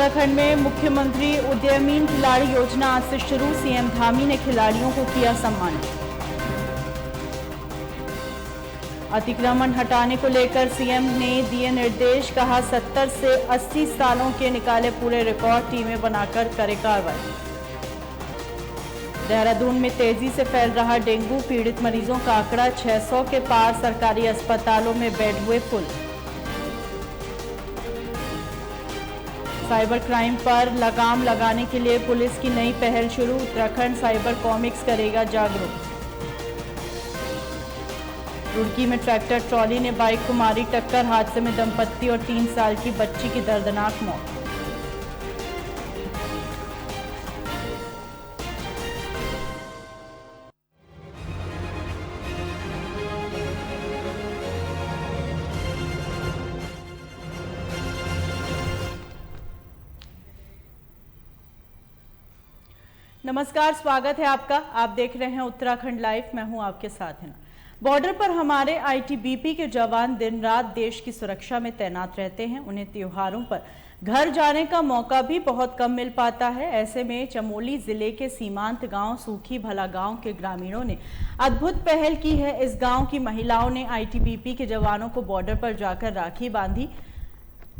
उत्तराखंड में मुख्यमंत्री उदयमीन खिलाड़ी योजना आज से शुरू। सीएम धामी ने खिलाड़ियों को किया सम्मानित। अतिक्रमण हटाने को लेकर सीएम ने दिए निर्देश, कहा 70 से 80 सालों के निकाले पूरे रिकॉर्ड, टीमें बनाकर करे कार्रवाई। देहरादून में तेजी से फैल रहा डेंगू, पीड़ित मरीजों का आंकड़ा 600 के पार, सरकारी अस्पतालों में बेड हुए फुल। साइबर क्राइम पर लगाम लगाने के लिए पुलिस की नई पहल शुरू, उत्तराखंड साइबर कॉमिक्स करेगा जागरूक। रुड़की में ट्रैक्टर ट्रॉली ने बाइक को मारी टक्कर, हादसे में दंपत्ति और 3 साल की बच्ची की दर्दनाक मौत। नमस्कार, स्वागत है आपका। आप देख रहे हैं उत्तराखंड लाइव, मैं हूं आपके साथ हिना। बॉर्डर पर हमारे आईटीबीपी के जवान दिन रात देश की सुरक्षा में तैनात रहते हैं। उन्हें त्योहारों पर घर जाने का मौका भी बहुत कम मिल पाता है। ऐसे में चमोली जिले के सीमांत गांव सूखी भला गांव के ग्रामीणों ने अद्भुत पहल की है। इस गांव की महिलाओं ने आईटीबीपी के जवानों को बॉर्डर पर जाकर राखी बांधी।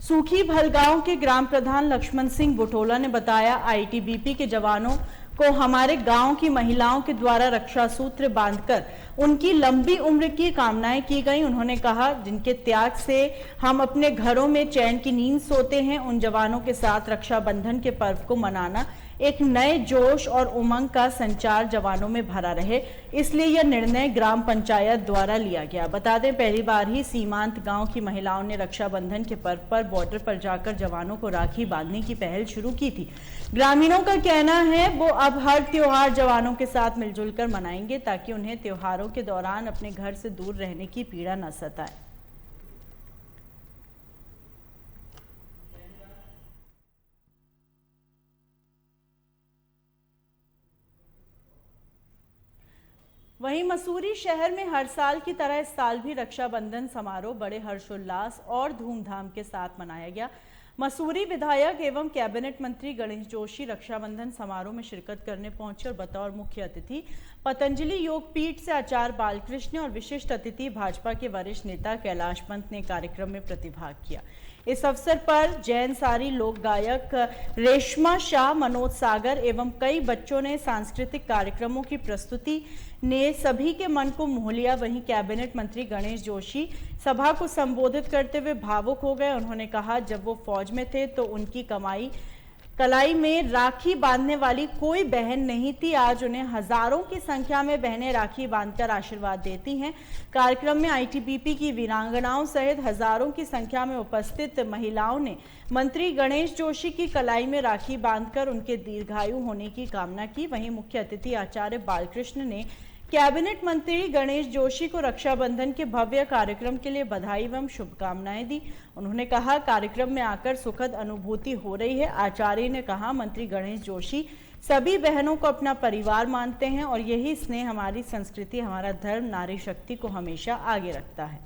सूखी भल गांव के ग्राम प्रधान लक्ष्मण सिंह बुटोला ने बताया, आईटीबीपी के जवानों को हमारे गांव की महिलाओं के द्वारा रक्षा सूत्र बांधकर उनकी लंबी उम्र की कामनाएं की गई। उन्होंने कहा, जिनके त्याग से हम अपने घरों में चैन की नींद सोते हैं, उन जवानों के साथ रक्षाबंधन के पर्व को मनाना एक नए जोश और उमंग का संचार जवानों में भरा रहे, इसलिए यह निर्णय ग्राम पंचायत द्वारा लिया गया। बता दें, पहली बार ही सीमांत गांव की महिलाओं ने रक्षाबंधन के पर्व पर बॉर्डर पर जाकर जवानों को राखी बांधने की पहल शुरू की थी। ग्रामीणों का कहना है वो अब हर त्योहार जवानों के साथ मिलजुल कर मनाएंगे, ताकि उन्हें त्योहारों के दौरान अपने घर से दूर रहने की पीड़ा न सताए। वहीं मसूरी शहर में हर साल की तरह इस साल भी रक्षाबंधन समारोह बड़े हर्षोल्लास और धूमधाम के साथ मनाया गया। मसूरी विधायक एवं कैबिनेट मंत्री गणेश जोशी रक्षाबंधन समारोह में शिरकत करने पहुंचे और बतौर मुख्य अतिथि पतंजलि योग पीठ से आचार्य बालकृष्ण और विशिष्ट अतिथि भाजपा के वरिष्ठ नेता कैलाश पंत ने कार्यक्रम में प्रतिभाग किया। इस अवसर पर जैन सारी लोक गायक रेशमा शाह, मनोज सागर एवं कई बच्चों ने सांस्कृतिक कार्यक्रमों की प्रस्तुति ने सभी के मन को मोह लिया। वहीं कैबिनेट मंत्री गणेश जोशी सभा को संबोधित करते हुए भावुक हो गए। उन्होंने कहा, जब वो फौज में थे तो उनकी कलाई में राखी बांधने वाली कोई बहन नहीं थी। आज उन्हें हजारों की संख्या में बहनें राखी बांधकर आशीर्वाद देती हैं। कार्यक्रम में आईटीबीपी की वीरांगनाओं सहित हजारों की संख्या में उपस्थित महिलाओं ने मंत्री गणेश जोशी की कलाई में राखी बांधकर उनके दीर्घायु होने की कामना की। वहीं मुख्य अतिथि आचार्य बालकृष्ण ने कैबिनेट मंत्री गणेश जोशी को रक्षाबंधन के भव्य कार्यक्रम के लिए बधाई एवं शुभकामनाएं दी। उन्होंने कहा, कार्यक्रम में आकर सुखद अनुभूति हो रही है। आचार्य ने कहा, मंत्री गणेश जोशी सभी बहनों को अपना परिवार मानते हैं और यही स्नेह हमारी संस्कृति, हमारा धर्म, नारी शक्ति को हमेशा आगे रखता है।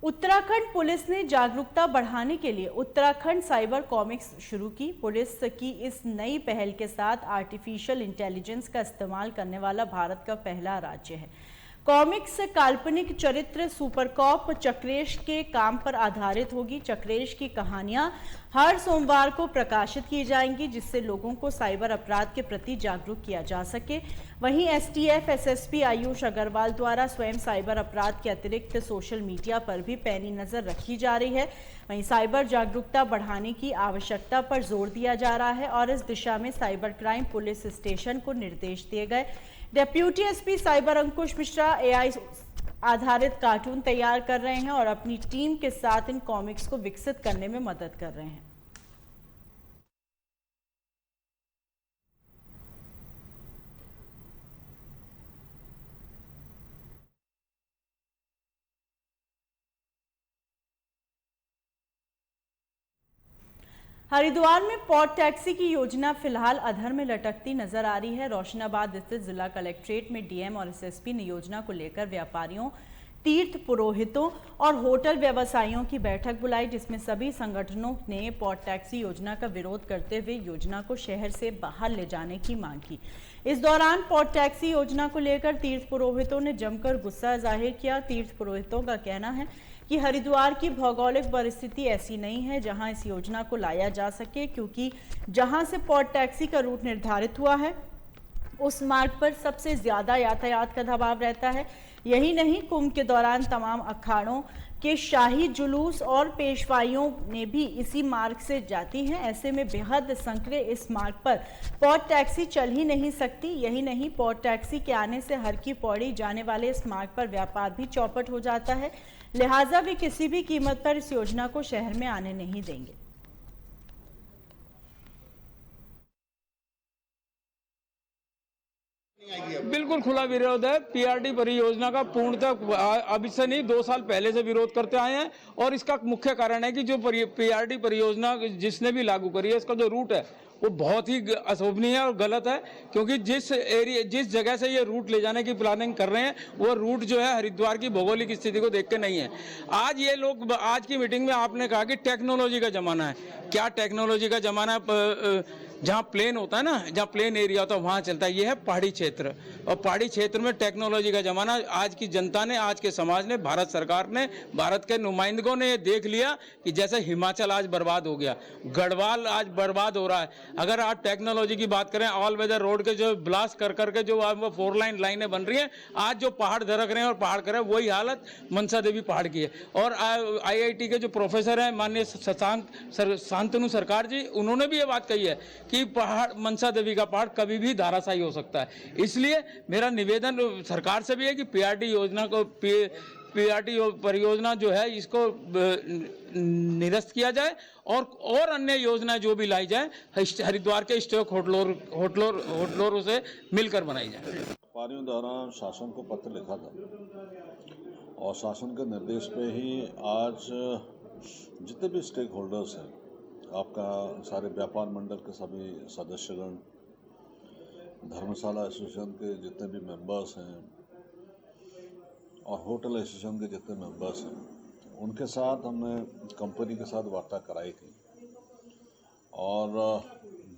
उत्तराखंड पुलिस ने जागरूकता बढ़ाने के लिए उत्तराखंड साइबर कॉमिक्स शुरू की। पुलिस की इस नई पहल के साथ आर्टिफिशियल इंटेलिजेंस का इस्तेमाल करने वाला भारत का पहला राज्य है। कॉमिक्स काल्पनिक चरित्र सुपरकॉप चक्रेश के काम पर आधारित होगी। चक्रेश की कहानियां हर सोमवार को प्रकाशित की जाएंगी, जिससे लोगों को साइबर अपराध के प्रति जागरूक किया जा सके। वहीं एसटीएफ एसएसपी आयुष अग्रवाल द्वारा स्वयं साइबर अपराध के अतिरिक्त सोशल मीडिया पर भी पैनी नजर रखी जा रही है। वहीं साइबर जागरूकता बढ़ाने की आवश्यकता पर जोर दिया जा रहा है और इस दिशा में साइबर क्राइम पुलिस स्टेशन को निर्देश दिए गए। डेप्यूटी एसपी साइबर अंकुश मिश्रा एआई आधारित कार्टून तैयार कर रहे हैं और अपनी टीम के साथ इन कॉमिक्स को विकसित करने में मदद कर रहे हैं। हरिद्वार में पॉड टैक्सी की योजना फिलहाल अधर में लटकती नजर आ रही है। रोशनाबाद स्थित जिला कलेक्ट्रेट में डीएम और एसएसपी ने योजना को लेकर व्यापारियों, तीर्थ पुरोहितों और होटल व्यवसायियों की बैठक बुलाई, जिसमें सभी संगठनों ने पॉट टैक्सी योजना का विरोध करते हुए योजना को शहर से बाहर ले जाने की मांग की। इस दौरान पॉट टैक्सी योजना को लेकर तीर्थ पुरोहितों ने जमकर गुस्सा जाहिर किया। तीर्थ पुरोहितों का कहना है कि हरिद्वार की भौगोलिक परिस्थिति ऐसी नहीं है जहां इस योजना को लाया जा सके, क्योंकि जहां से पॉट टैक्सी का रूट निर्धारित हुआ है उस मार्ग पर सबसे ज्यादा यातायात का दबाव रहता है। यही नहीं, कुंभ के दौरान तमाम अखाड़ों के शाही जुलूस और पेशवाइयों ने भी इसी मार्ग से जाती हैं। ऐसे में बेहद संकरे इस मार्ग पर पॉट टैक्सी चल ही नहीं सकती। यही नहीं, पॉट टैक्सी के आने से हर की पौड़ी जाने वाले इस मार्ग पर व्यापार भी चौपट हो जाता है। लिहाजा वे किसी भी कीमत पर इस योजना को शहर में आने नहीं देंगे। बिल्कुल खुला विरोध है। पीआरडी परियोजना का पूर्णतः अभी से नहीं 2 साल पहले से विरोध करते आए हैं और इसका मुख्य कारण है कि जो पीआरडी परियोजना जिसने भी लागू करी है, इसका जो रूट है वो बहुत ही अशोभनीय है और गलत है, क्योंकि जिस जगह से ये रूट ले जाने की प्लानिंग कर रहे हैं वो रूट जो है हरिद्वार की भौगोलिक स्थिति को देख के नहीं है। आज ये लोग, आज की मीटिंग में आपने कहा कि टेक्नोलॉजी का जमाना है। क्या टेक्नोलॉजी का जमाना है? जहाँ प्लेन होता है ना, जहाँ प्लेन एरिया होता है वहाँ चलता है। ये है पहाड़ी क्षेत्र, और पहाड़ी क्षेत्र में टेक्नोलॉजी का जमाना। आज की जनता ने, आज के समाज ने, भारत सरकार ने, भारत के नुमाइंदों ने ये देख लिया कि जैसे हिमाचल आज बर्बाद हो गया, गढ़वाल आज बर्बाद हो रहा है। अगर आज टेक्नोलॉजी की बात करें, ऑल वेदर रोड के जो ब्लास्ट कर करके जो 4 लाइन लाइनें बन रही हैं, आज जो पहाड़ दरक रहे हैं और पहाड़ कर रहे हैं, वही हालत मनसा देवी पहाड़ की है। और IIT के जो प्रोफेसर हैं माननीय शांतनु सरकार जी, उन्होंने भी ये बात कही है कि पहाड़, मनसा देवी का पहाड़ कभी भी धाराशायी हो सकता है। इसलिए मेरा निवेदन सरकार से भी है कि पीआरडी योजना को, पीआरडी परियोजना जो है इसको निरस्त किया जाए और अन्य योजनाएं जो भी लाई जाए हरिद्वार के स्टेक होटलों से मिलकर बनाई जाए। व्यापारियों द्वारा शासन को पत्र लिखा था और शासन के निर्देश पे ही आज जितने भी स्टेक होल्डर्स हैं, आपका सारे व्यापार मंडल के सभी सदस्यगण, धर्मशाला एसोसिएशन के जितने भी मेंबर्स हैं और होटल एसोसिएशन के जितने मेंबर्स हैं, उनके साथ हमने कंपनी के साथ वार्ता कराई थी और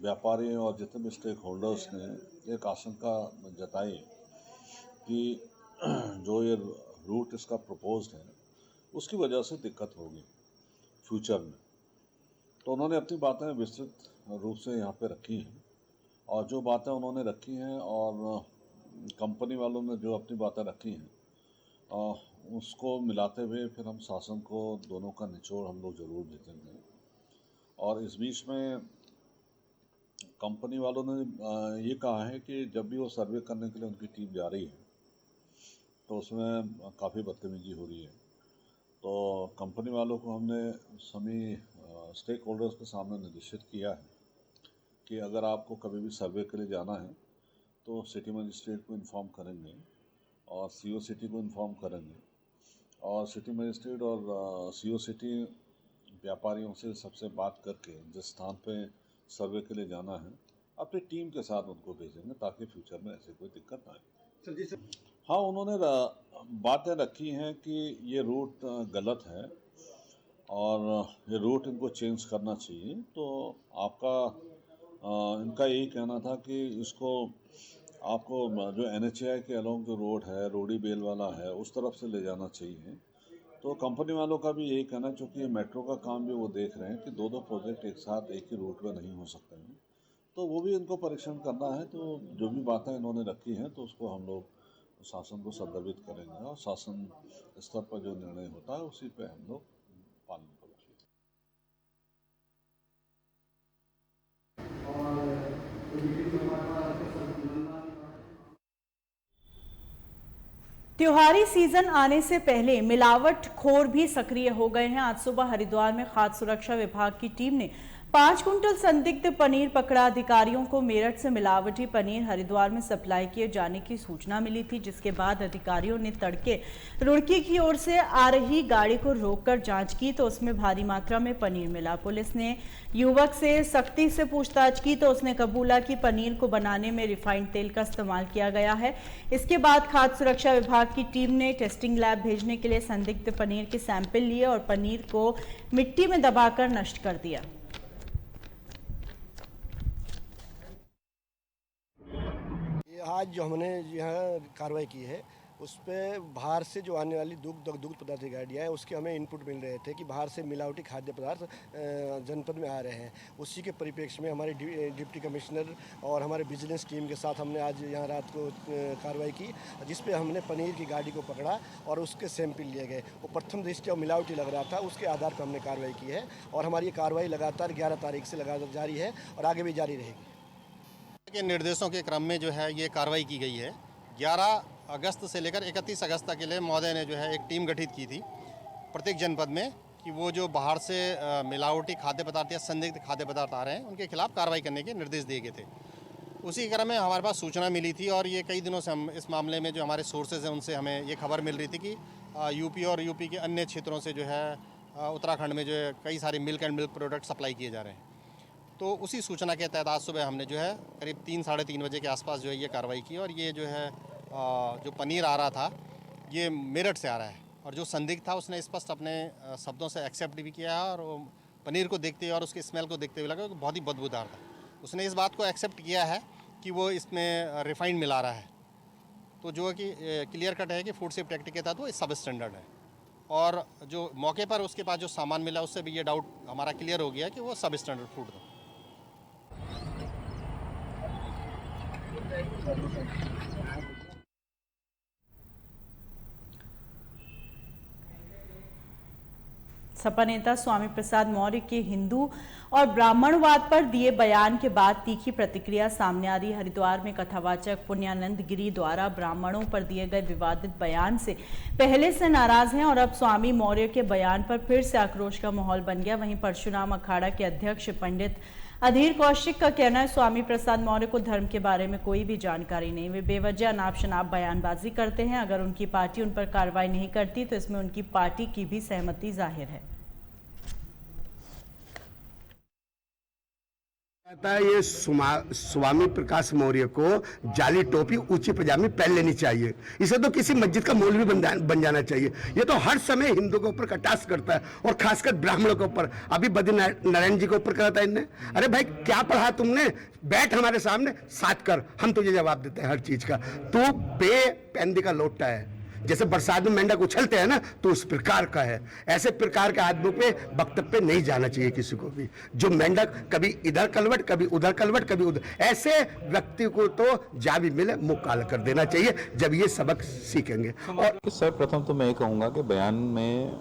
व्यापारी और जितने भी स्टेक होल्डर्स ने एक आशंका जताई कि जो ये रूट इसका प्रपोज्ड है उसकी वजह से दिक्कत होगी फ्यूचर में। तो उन्होंने अपनी बातें विस्तृत रूप से यहाँ पे रखी हैं और जो बातें उन्होंने रखी हैं और कंपनी वालों ने जो अपनी बातें रखी हैं उसको मिलाते हुए फिर हम शासन को दोनों का निचोड़ हम लोग ज़रूर भेजेंगे। और इस बीच में कंपनी वालों ने ये कहा है कि जब भी वो सर्वे करने के लिए उनकी टीम जा रही है तो उसमें काफ़ी बदतमीजी हो रही है। तो कंपनी वालों को हमने सभी स्टेक होल्डर्स के सामने निर्देशित किया है कि अगर आपको कभी भी सर्वे के लिए जाना है तो सिटी मजिस्ट्रेट को इन्फॉर्म करेंगे और CO सिटी को इन्फॉर्म करेंगे और सिटी मजिस्ट्रेट और CO सिटी व्यापारियों से सबसे बात करके जिस स्थान पे सर्वे के लिए जाना है अपनी टीम के साथ उनको भेजेंगे ताकि फ्यूचर में ऐसी कोई दिक्कत ना आए। हाँ, उन्होंने बातें रखी हैं कि ये रूट गलत है और ये रूट इनको चेंज करना चाहिए। तो आपका इनका यही कहना था कि इसको आपको जो NHAI के अलोंग जो रोड है, रोडी बेल वाला है, उस तरफ से ले जाना चाहिए। तो कंपनी वालों का भी यही कहना है, चूँकि मेट्रो का काम भी वो देख रहे हैं कि दो प्रोजेक्ट एक साथ एक ही रूट में नहीं हो सकते हैं, तो वो भी इनको परीक्षण करना है। तो जो भी बातें इन्होंने रखी हैं तो उसको हम लोग शासन को संदर्भित करेंगे और शासन स्तर पर जो निर्णय होता है उसी पे हम लोग पालन करेंगे। त्योहारी सीजन आने से पहले मिलावट खोर भी सक्रिय हो गए हैं। आज सुबह हरिद्वार में खाद्य सुरक्षा विभाग की टीम ने 5 कुंटल संदिग्ध पनीर पकड़ा। अधिकारियों को मेरठ से मिलावटी पनीर हरिद्वार में सप्लाई किए जाने की सूचना मिली थी, जिसके बाद अधिकारियों ने तड़के रुड़की की ओर से आ रही गाड़ी को रोककर जांच की तो उसमें भारी मात्रा में पनीर मिला। पुलिस ने युवक से सख्ती से पूछताछ की तो उसने कबूला कि पनीर को बनाने में रिफाइंड तेल का इस्तेमाल किया गया है। इसके बाद खाद्य सुरक्षा विभाग विभाग की टीम ने टेस्टिंग लैब भेजने के लिए संदिग्ध पनीर के सैंपल लिए और पनीर को मिट्टी में दबाकर नष्ट कर दिया। आज जो हमने यहाँ कार्रवाई की है उस पर बाहर से जो आने वाली दुग्ध पदार्थ की गाड़ियाँ हैं उसके हमें इनपुट मिल रहे थे कि बाहर से मिलावटी खाद्य पदार्थ जनपद में आ रहे हैं। उसी के परिप्रेक्ष्य में हमारे डिप्टी कमिश्नर और हमारे विजिलेंस टीम के साथ हमने आज यहाँ रात को कार्रवाई की, जिस पे हमने पनीर की गाड़ी को पकड़ा और उसके सैंपल लिए गए। वो प्रथम दृष्टया मिलावटी लग रहा था, उसके आधार पर हमने कार्रवाई की है और हमारी ये कार्रवाई लगातार 11 तारीख से लगातार जारी है और आगे भी जारी रहेगी। के निर्देशों के क्रम में जो है ये कार्रवाई की गई है। 11 अगस्त से लेकर 31 अगस्त तक के लिए महोदय ने जो है एक टीम गठित की थी प्रत्येक जनपद में कि वो जो बाहर से मिलावटी खाद्य पदार्थ या संदिग्ध खाद्य पदार्थ आ रहे हैं उनके खिलाफ कार्रवाई करने के निर्देश दिए गए थे। उसी क्रम में हमारे पास सूचना मिली थी और ये कई दिनों से हम इस मामले में जो हमारे सोर्सेज हैं उनसे हमें ये खबर मिल रही थी कि यूपी और यूपी के अन्य क्षेत्रों से जो है उत्तराखंड में जो है कई सारे milk and milk product supply किए जा रहे हैं। तो उसी सूचना के तहत आज सुबह हमने जो है करीब 3 साढ़े 3 बजे के आसपास जो है ये कार्रवाई की और ये जो है जो पनीर आ रहा था ये मेरठ से आ रहा है और जो संदिग्ध था उसने स्पष्ट अपने शब्दों से एक्सेप्ट भी किया और पनीर को देखते हुए और उसके स्मेल को देखते हुए लगा कि बहुत ही बदबूदार था। उसने इस बात को एक्सेप्ट किया है कि वो इसमें रिफाइंड मिला रहा है। तो जो है कि क्लियर कट है कि फूड सेफ्टी एक्ट के तहत वो सब स्टैंडर्ड है और जो मौके पर उसके पास जो सामान मिला उससे भी ये डाउट हमारा क्लियर हो गया कि वो सब स्टैंडर्ड फूड था। सपा नेता स्वामी प्रसाद मौर्य के हिंदू और ब्राह्मणवाद पर दिए बयान के बाद तीखी प्रतिक्रिया सामने आ रही। हरिद्वार में कथावाचक पुण्यानंद गिरी द्वारा ब्राह्मणों पर दिए गए विवादित बयान से पहले से नाराज हैं और अब स्वामी मौर्य के बयान पर फिर से आक्रोश का माहौल बन गया। वहीं परशुराम अखाड़ा के अध्यक्ष पंडित अधीर कौशिक का कहना है स्वामी प्रसाद मौर्य को धर्म के बारे में कोई भी जानकारी नहीं, वे बेवजह अनाप शनाप बयानबाजी करते हैं। अगर उनकी पार्टी उन पर कार्रवाई नहीं करती तो इसमें उनकी पार्टी की भी सहमति जाहिर है। ये स्वामी प्रकाश मौर्य को जाली टोपी ऊंची पजामी पहन लेनी चाहिए। इसे तो किसी मस्जिद का मौलवी बन जाना चाहिए। ये तो हर समय हिंदू के ऊपर कटाक्ष करता है और खासकर ब्राह्मणों के ऊपर। अभी बद्रीनारायण जी के ऊपर कहा था इनने, अरे भाई क्या पढ़ा तुमने, बैठ हमारे सामने साथ कर, हम तुझे जवाब देते हैं हर चीज का। तू पेंदी का लोटा है, जैसे बरसात में मेंढक उछलते हैं ना, तो उस प्रकार का है। ऐसे प्रकार के आदमी पे वक्तव्य नहीं जाना चाहिए किसी को भी। जो मेंढक कभी इधर कलवट, कभी उधर कलवट, कभी उधर, ऐसे व्यक्ति को तो जा भी मिले मुंह काला कर देना चाहिए जब ये सबक सीखेंगे। और सर प्रथम तो मैं ये कहूँगा कि बयान में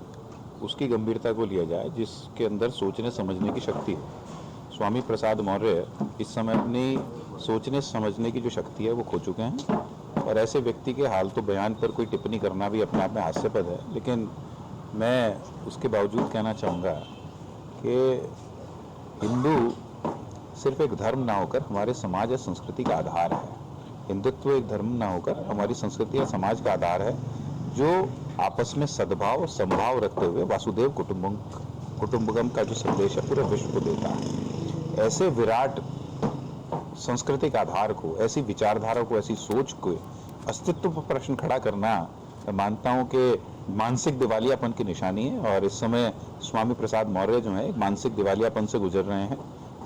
उसकी गंभीरता को लिया जाए जिसके अंदर सोचने समझने की शक्ति है। स्वामी प्रसाद मौर्य इस समय अपनी सोचने समझने की जो शक्ति है वो खो चुके हैं और ऐसे व्यक्ति के हालतू बयान पर कोई टिप्पणी करना भी अपने आप में हास्यास्पद है। लेकिन मैं उसके बावजूद कहना चाहूँगा कि हिंदू सिर्फ एक धर्म ना होकर हमारे समाज या संस्कृति का आधार है। हिंदुत्व एक धर्म ना होकर हमारी संस्कृति या समाज का आधार है जो आपस में सद्भाव और समभाव रखते हुए वासुदेव कुटुंबकम का जो संदेश है पूरे विश्व को देता है। ऐसे विराट सांस्कृतिक आधार को, ऐसी विचारधारा को, ऐसी सोच को अस्तित्व पर प्रश्न खड़ा करना मैं मानता हूं कि मानसिक दिवालियापन की निशानी है और इस समय स्वामी प्रसाद मौर्य जो है एक मानसिक दिवालियापन से गुजर रहे हैं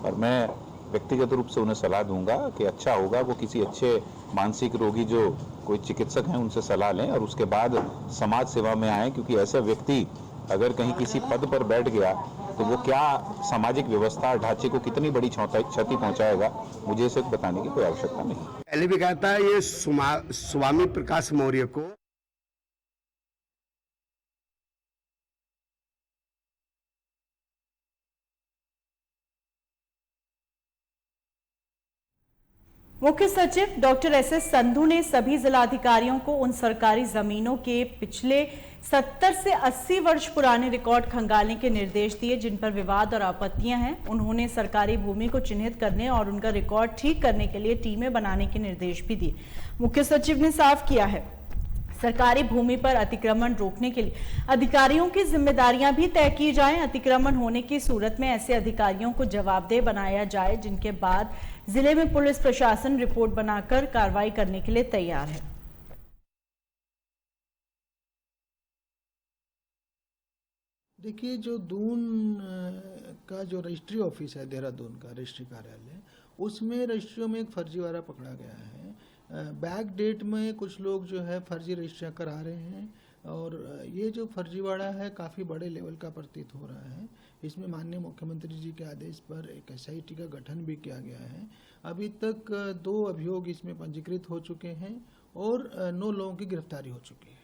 और मैं व्यक्तिगत रूप से उन्हें सलाह दूंगा कि अच्छा होगा वो किसी अच्छे मानसिक रोगी जो कोई चिकित्सक हैं उनसे सलाह लें और उसके बाद समाज सेवा में आए, क्योंकि ऐसा व्यक्ति अगर कहीं किसी पद पर बैठ गया तो वो क्या सामाजिक व्यवस्था ढांचे को कितनी बड़ी क्षति पहुंचाएगा, मुझे इसे बताने की कोई आवश्यकता नहीं। पहले भी कहता है ये स्वामी प्रकाश मौर्य को मुख्य सचिव डॉक्टर एस.एस. संधू ने सभी जिलाधिकारियों को उन सरकारी जमीनों के पिछले 70 से 80 वर्ष पुराने रिकॉर्ड खंगालने के निर्देश दिए जिन पर विवाद और आपत्तियां हैं। उन्होंने सरकारी भूमि को चिन्हित करने और उनका रिकॉर्ड ठीक करने के लिए टीमें बनाने के निर्देश भी दिए। मुख्य सचिव ने साफ किया है सरकारी भूमि पर अतिक्रमण रोकने के लिए अधिकारियों की जिम्मेदारियां भी तय की जाएं। अतिक्रमण होने की सूरत में ऐसे अधिकारियों को जवाबदेह बनाया जाए जिनके बाद जिले में पुलिस प्रशासन रिपोर्ट बनाकर कार्रवाई करने के लिए तैयार है। देखिए, जो दून का जो रजिस्ट्री ऑफिस है, देहरादून का रजिस्ट्री कार्यालय, उसमें रजिस्ट्रियों में एक फर्जीवाड़ा पकड़ा गया है। बैक डेट में कुछ लोग जो है फर्जी रजिस्ट्रियाँ करा रहे हैं, और ये जो फर्जीवाड़ा है काफ़ी बड़े लेवल का प्रतीत हो रहा है। इसमें माननीय मुख्यमंत्री जी के आदेश पर एक एसआईटी का गठन भी किया गया है। अभी तक 2 अभियोग इसमें पंजीकृत हो चुके हैं और 9 लोगों की गिरफ्तारी हो चुकी है।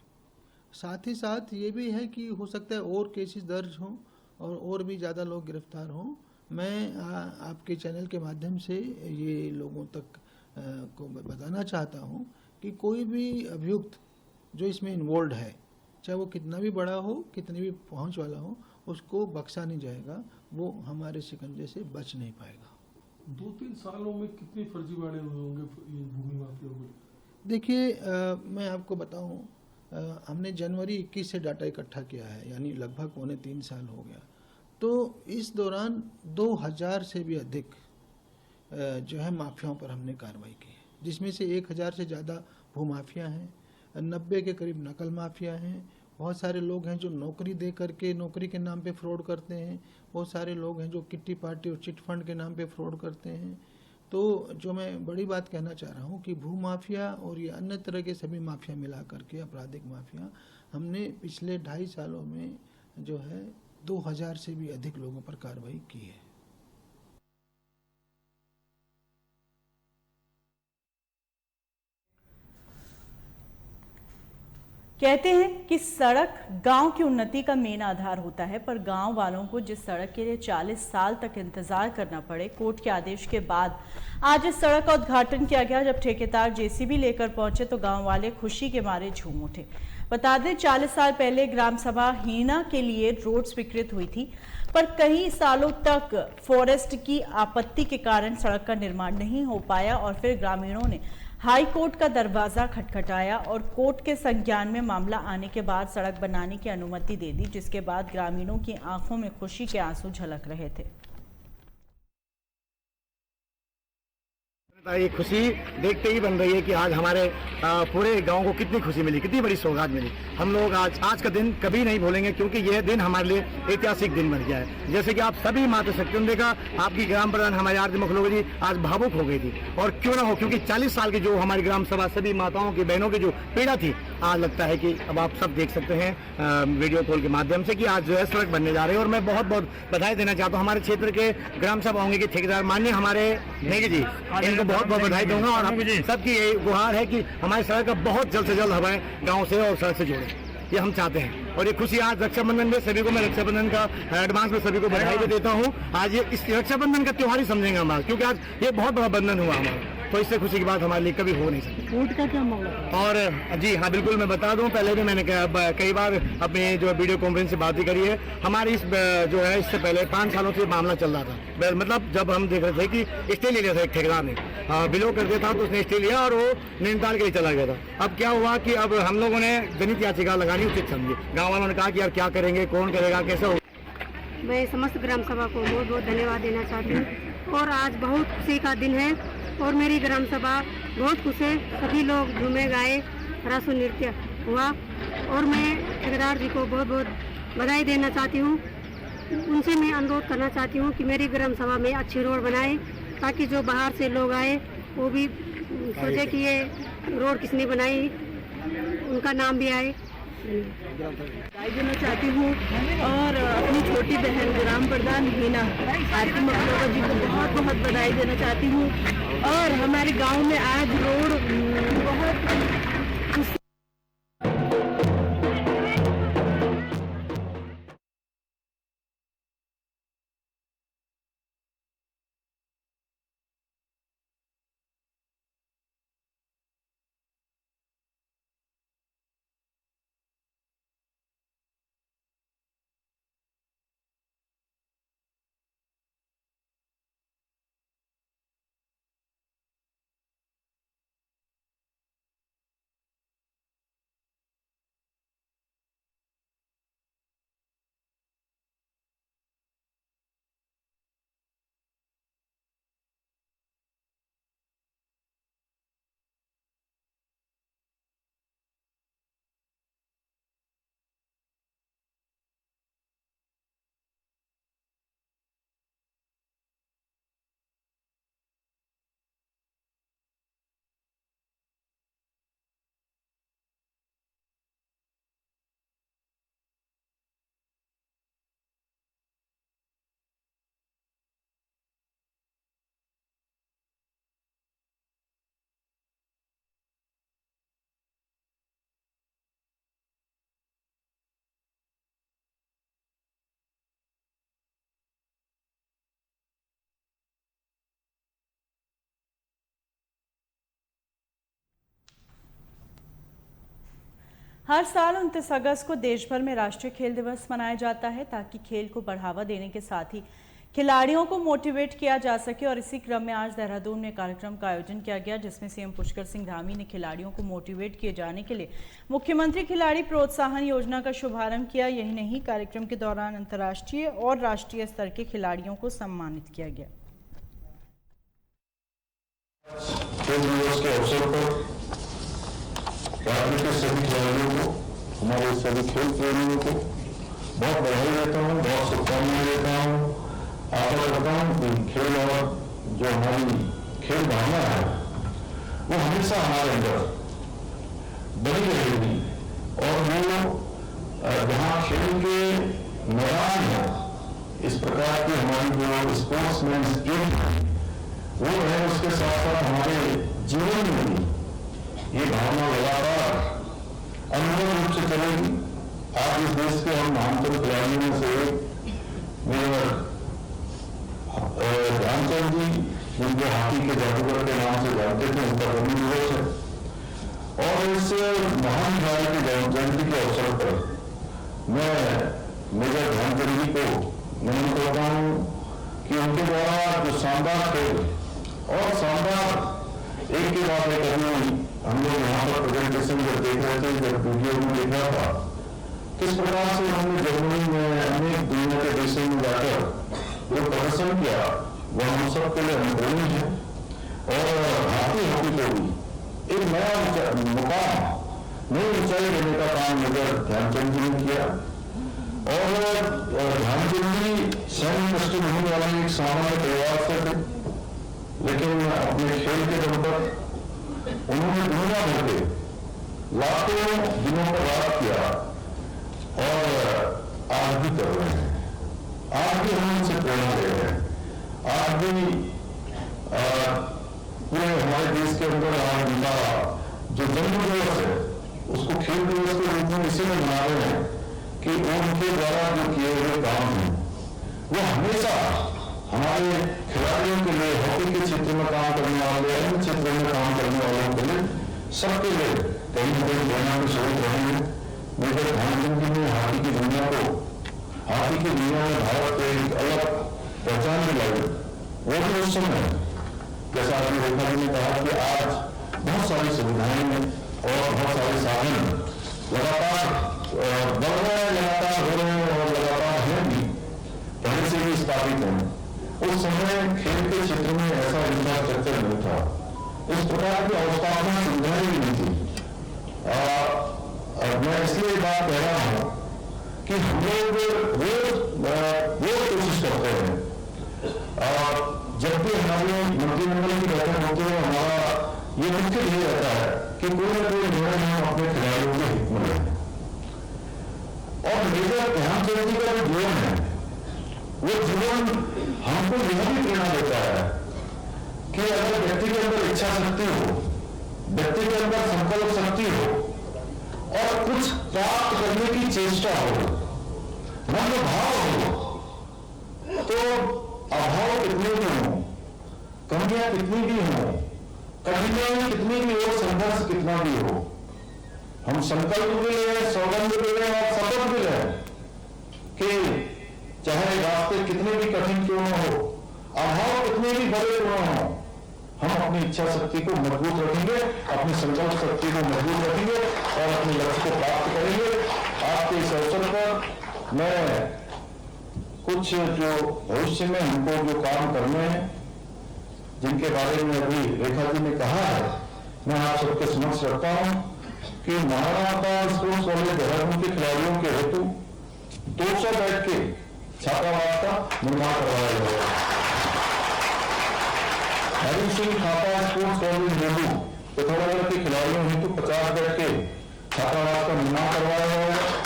साथ ही साथ ये भी है कि हो सकता है और केसेस दर्ज हों और भी ज़्यादा लोग गिरफ्तार हों। मैं आपके चैनल के माध्यम से ये लोगों तक को बताना चाहता हूँ कि कोई भी अभियुक्त जो इसमें इन्वॉल्व है, चाहे वो कितना भी बड़ा हो, कितनी भी पहुँच वाला हो, उसको बख्शा नहीं जाएगा। वो हमारे शिकंजे से बच नहीं पाएगा। 2-3 सालों में कितने फर्जीवाड़े हुए होंगे ये भूमि माफिया को? देखिए, मैं आपको बताऊं, हमने जनवरी 21 से डाटा इकट्ठा किया है, यानी लगभग 3 साल हो गया। तो इस दौरान 2000 से भी अधिक जो है माफियाओं पर हमने कार्रवाई की है, जिसमें से 1000 से ज़्यादा भूमाफिया हैं, 90 के करीब नकल माफिया हैं। बहुत सारे लोग हैं जो नौकरी दे करके नौकरी के नाम पे फ्रॉड करते हैं। बहुत सारे लोग हैं जो किट्टी पार्टी और चिट फंड के नाम पे फ्रॉड करते हैं। तो जो मैं बड़ी बात कहना चाह रहा हूँ कि भू माफिया और ये अन्य तरह के सभी माफिया मिला करके आपराधिक माफिया, हमने पिछले 2.5 सालों में जो है 2000 से भी अधिक लोगों पर कार्रवाई की है। कहते हैं कि सड़क गांव की उन्नति का मेन आधार होता है, पर गांव वालों को जिस सड़क के लिए 40 साल तक इंतजार करना पड़े, कोर्ट के आदेश के बाद आज इस सड़क का उद्घाटन किया गया। जब ठेकेदार जेसीबी लेकर पहुंचे तो गांव वाले खुशी के मारे झूम उठे। बता दें, 40 साल पहले ग्राम सभा हीना के लिए रोड स्वीकृत हुई थी, पर कई सालों तक फॉरेस्ट की आपत्ति के कारण सड़क का निर्माण नहीं हो पाया और फिर ग्रामीणों ने हाई कोर्ट का दरवाजा खटखटाया और कोर्ट के संज्ञान में मामला आने के बाद सड़क बनाने की अनुमति दे दी, जिसके बाद ग्रामीणों की आंखों में खुशी के आंसू झलक रहे थे। ये खुशी देखते ही बन रही है कि आज हमारे पूरे गांव को कितनी खुशी मिली, कितनी बड़ी सौगात मिली। हम लोग आज का दिन कभी नहीं भूलेंगे, क्योंकि यह दिन हमारे लिए ऐतिहासिक दिन बन गया है। जैसे कि आप सभी मातृशक्तियों ने देखा, आपकी ग्राम प्रधान हमारी आरती मुखलोग जी आज भावुक हो गई थी, और क्यों ना हो, क्योंकि 40 साल की जो हमारी ग्राम सभा सभी माताओं की, बहनों की जो पीड़ा थी, आज लगता है कि अब आप सब देख सकते हैं वीडियो कॉल के माध्यम से कि आज जो है सड़क बनने जा रही है। और मैं बहुत बहुत बधाई देना चाहता हूँ हमारे क्षेत्र के ग्राम सभा होंगे के ठेकेदार माननीय हमारे नेगी जी, इनको बहुत बहुत बधाई दूंगा। और सबकी यही गुहार है कि हमारी सड़क का बहुत जल्द से जल्द हमें गांव से और सड़क से जोड़े, ये हम चाहते हैं। और ये खुशी आज रक्षाबंधन में सभी को, मैं रक्षाबंधन का एडवांस में सभी को बधाई भी देता हूँ। आज ये इस रक्षाबंधन का त्योहार ही समझेंगे हमारा, क्योंकि आज ये बहुत बड़ा बंधन हुआ हमारा, तो इससे खुशी की बात हमारे लिए कभी हो नहीं सकती। कोर्ट का क्या मामला? और जी हाँ, बिल्कुल मैं बता दूं, पहले भी मैंने कई बार अपने जो वीडियो कॉन्फ्रेंस से बात भी करी है। हमारी इस जो है इससे पहले 5 सालों से मामला चल रहा था। मतलब जब हम देख रहे थे कि स्टे ले लिया था एक ठेकेदार ने, बिलो कर दिया था, तो उसने स्टे लिया और वो नैनीताल के लिए चला गया था। अब क्या हुआ कि अब हम लोगों ने जनहित याचिका लगानी उचित समझी। गाँव वालों ने कहा कि यार क्या करेंगे, कौन करेगा, कैसे होगा। मैं समस्त ग्राम सभा को बहुत बहुत धन्यवाद देना चाहती हूँ। और आज बहुत खुशी का दिन है और मेरी ग्राम सभा बहुत खुश है। सभी लोग झूमे गाए, रासु नृत्य हुआ और मैं ठेकेदार जी को बहुत बहुत बधाई देना चाहती हूँ। उनसे मैं अनुरोध करना चाहती हूँ कि मेरी ग्राम सभा में अच्छी रोड बनाए, ताकि जो बाहर से लोग आए वो भी सोचे कि ये रोड किसने बनाई, उनका नाम भी आए। बधाई देना चाहती हूँ और अपनी छोटी बहन ग्राम प्रधान हीना आरती मुखलोग जी को बहुत बहुत बधाई देना चाहती हूँ। और हमारे गांव में आज रोड बहुत हर साल 29 अगस्त को देश भर में राष्ट्रीय खेल दिवस मनाया जाता है ताकि खेल को बढ़ावा देने के साथ ही खिलाड़ियों को मोटिवेट किया जा सके। और इसी क्रम में आज देहरादून में कार्यक्रम का आयोजन किया गया, जिसमें सीएम पुष्कर सिंह धामी ने खिलाड़ियों को मोटिवेट किए जाने के लिए मुख्यमंत्री खिलाड़ी प्रोत्साहन योजना का शुभारंभ किया। यही नहीं, कार्यक्रम के दौरान अंतर्राष्ट्रीय और राष्ट्रीय स्तर के खिलाड़ियों को सम्मानित किया गया। खेल दिवस के अवसर पर राज्य के सभी खिलाड़ियों को, हमारे सभी खेल प्रेमियों को बहुत बधाई देता हूँ, बहुत शुभकामनाएं देता हूँ। आशा करता हूँ कि खेल और जो हमारी खेल भावना है वो हमेशा हमारे अंदर बनी रहेगी और वो जहाँ खेल के मैदान है, इस प्रकार की हमारी जो स्पोर्ट्समैन स्पिरिट है वो है, उसके साथ साथ हमारे जीवन में भी ये भावना लगातार अनुभव रूप से चलेगी। आज इस देश के हम महानतम खिलाड़ियों में से मेजर ध्यानचंद जी, जिनको हॉकी के जादूगर के नाम से जानते थे, उनका जन्म दिवस है। और इस महान खिलाड़ी की जयंती के अवसर पर मैं मेजर ध्यानचंद जी को नमन करता हूँ कि उनके द्वारा जो शानदार खेल और शानदार एक के बाद एक हम लोग यहाँ पर प्रेजेंटेशन जब देख रहे थे, जब वीडियो में देख रहा था, किस प्रकार से हमने जर्मनी में अनेक दुनिया के देशों में जाकर जो प्रदर्शन किया वो हम सब के लिए अनुभवी है। और भारतीय हॉकी को भी एक नया मुकाम, नई ऊंचाई देने का काम मेजर ध्यानचंद जी ने किया। और ध्यानचंद जी सैन्य पृष्ठभूमि वाले एक सामान्य परिवार से थे, लेकिन अपने खेल के दम पर उन्होंने दुनिया भर के लाखों दिनों पर रात किया और आज भी कर रहे हैं। आज भी हम उनसे प्रेरणा ले रहे हैं। आज भी पूरे हमारे देश के अंदर आज उनका जो जन्म दिवस है उसको खेल दिवस के रूप में इसीलिए मना रहे हैं कि उनके द्वारा जो किए हुए काम हैं वो हमेशा हमारे खिलाड़ियों के लिए, हॉकी के क्षेत्र में काम करने वाले, अन्य क्षेत्रों में काम करने वालों के लिए, सबके लिए कहीं न कहीं प्रेरणा के स्रोत रहेंगे। मेजर ध्यानचंद जी ने हॉकी की दुनिया को, हॉकी की दुनिया में भारत को एक अलग पहचान दिलाई। वो भी उस समय, जैसा आपने रेखा जी ने कहा कि आज बहुत सारी सुविधाएं और बहुत सारे साधन लगातार बढ़ रहे हैं, लगातार हो रहे हैं और लगातार हैं भी, पहले से भी स्थापित हैं। उस समय खेल के क्षेत्र में ऐसा इंफ्रास्ट्रक्चर नहीं था, इस प्रकार की अवस्थापना सुविधाएं भी नहीं थी। मैं इसलिए बात कह रहा हूं कि हम लोग रोज कोशिश करते हैं। जब भी हमारी मंत्रिमंडल की बैठक होती है, हमारा ये मुख्य ध्येय रहता है कि कोई ना कोई निर्णय हम अपने खिलाड़ियों के हित में लें। और मेजर ध्यानचंद जी का जो जीवन है वो जीवन हमको यह भी प्रेरणा देता है कि अगर व्यक्ति के अंदर इच्छा शक्ति हो, व्यक्ति के अंदर संकल्प शक्ति हो और कुछ प्राप्त करने की चेष्टा हो, मन में भाव हो, तो अभाव कितने भी हो, कमियां कितनी भी हो, कठिनाइयां कितनी भी हो, संघर्ष कितना भी हो, हम संकल्प भी लें, सौगंध भी लें और शपथ भी लें कि चाहे रास्ते कितने भी कठिन क्यों न हो, अभाव कितने भी बड़े क्यों न हो, हम अपनी इच्छा शक्ति को मजबूत रखेंगे, अपनी संकल्प शक्ति को मजबूत रखेंगे और अपने लक्ष्य को प्राप्त करेंगे। आज के इस अवसर पर मैं कुछ जो भविष्य में हमको जो काम करने हैं, जिनके बारे में अभी रेखा जी ने कहा है, मैं आप सबके समक्ष रखता हूं कि महाराणा स्पोर्ट्स कॉलेज देहरादून के खिलाड़ियों के हेतु 200 बेड के छात्रावास का निर्माण करवाया गया है। हरि सिंह थापा स्पोर्ट्स कॉलेज नेहरू पिथौरागढ़ के खिलाड़ियों हेतु 50 बेड के छात्रावास का निर्माण करवाया गया है।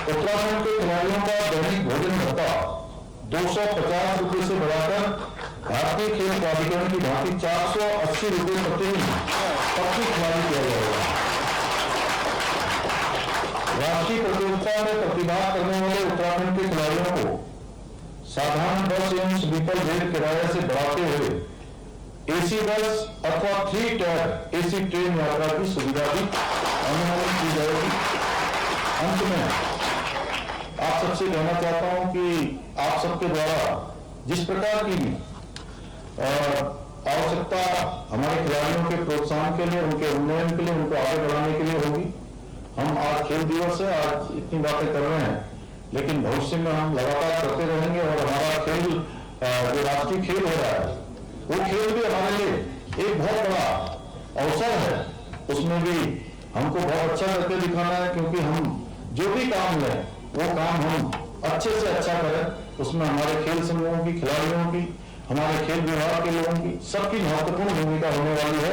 उत्तराखंड के खिलाड़ियों का दैनिक भोजन भत्ता 250 रुपये से बढ़ाकर भारतीय खेल प्राधिकरण की भांति 480 रुपये प्रतिदिन खिलाड़ी किया जाएगा। राष्ट्रीय प्रतियोगिता में प्रतिभाग करने वाले उत्तराखंड के खिलाड़ियों को साधारण बस एवं स्लीपर रेल किराए से बढ़ाते हुए एसी बस अथवा 3 टायर एसी ट्रेन यात्रा की सुविधा भी अनुमोदन की जाएगी। अंत में आप सबसे कहना चाहता हूं कि आप सबके द्वारा जिस प्रकार की आवश्यकता हमारे खिलाड़ियों के प्रोत्साहन के लिए, उनके उन्नयन के लिए, उनको आगे बढ़ाने के लिए होगी। हम आज खेल दिवस है, आज इतनी बातें कर रहे हैं, लेकिन भविष्य में हम लगातार करते रहेंगे और हमारा खेल जो राष्ट्रीय खेल हो रहा है वो खेल भी हमारे लिए एक बहुत बड़ा अवसर है। उसमें भी हमको बहुत अच्छा करके दिखाना है, क्योंकि हम जो भी काम लें वो काम हम अच्छे से अच्छा करें। उसमें हमारे खेल समूहों की, खिलाड़ियों की, हमारे खेल विभाग के लोगों की, सबकी महत्वपूर्ण भूमिका होने वाली है।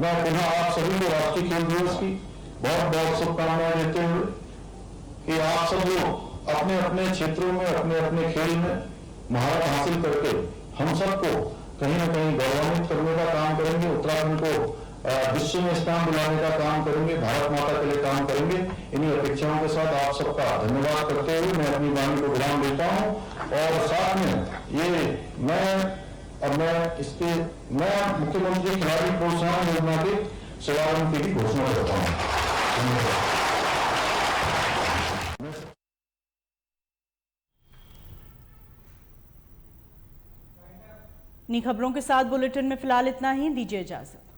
मैं पुनः आप सभी को राष्ट्रीय खेल दिवस की बहुत बहुत शुभकामनाएं देते हुए कि आप सब लोग अपने अपने क्षेत्रों में, अपने अपने खेल में महारत हासिल करके हम सबको कहीं न कहीं गौरवान्वित करने का काम करेंगे, उत्तराखंड को विश्व में स्थान दिलाने का काम करेंगे, भारत माता के लिए काम करेंगे। इन्हीं अपेक्षाओं के साथ आप सबका धन्यवाद करते हुए मैं अपनी वाणी को विराम देता हूं और साथ में ये मैं मुख्यमंत्री खिलाड़ी प्रोत्साहन योजना के शुभारंभ की भी घोषणा करता हूं। धन्यवाद। इन्हीं खबरों के साथ बुलेटिन में फिलहाल इतना ही। दीजिए इजाजत।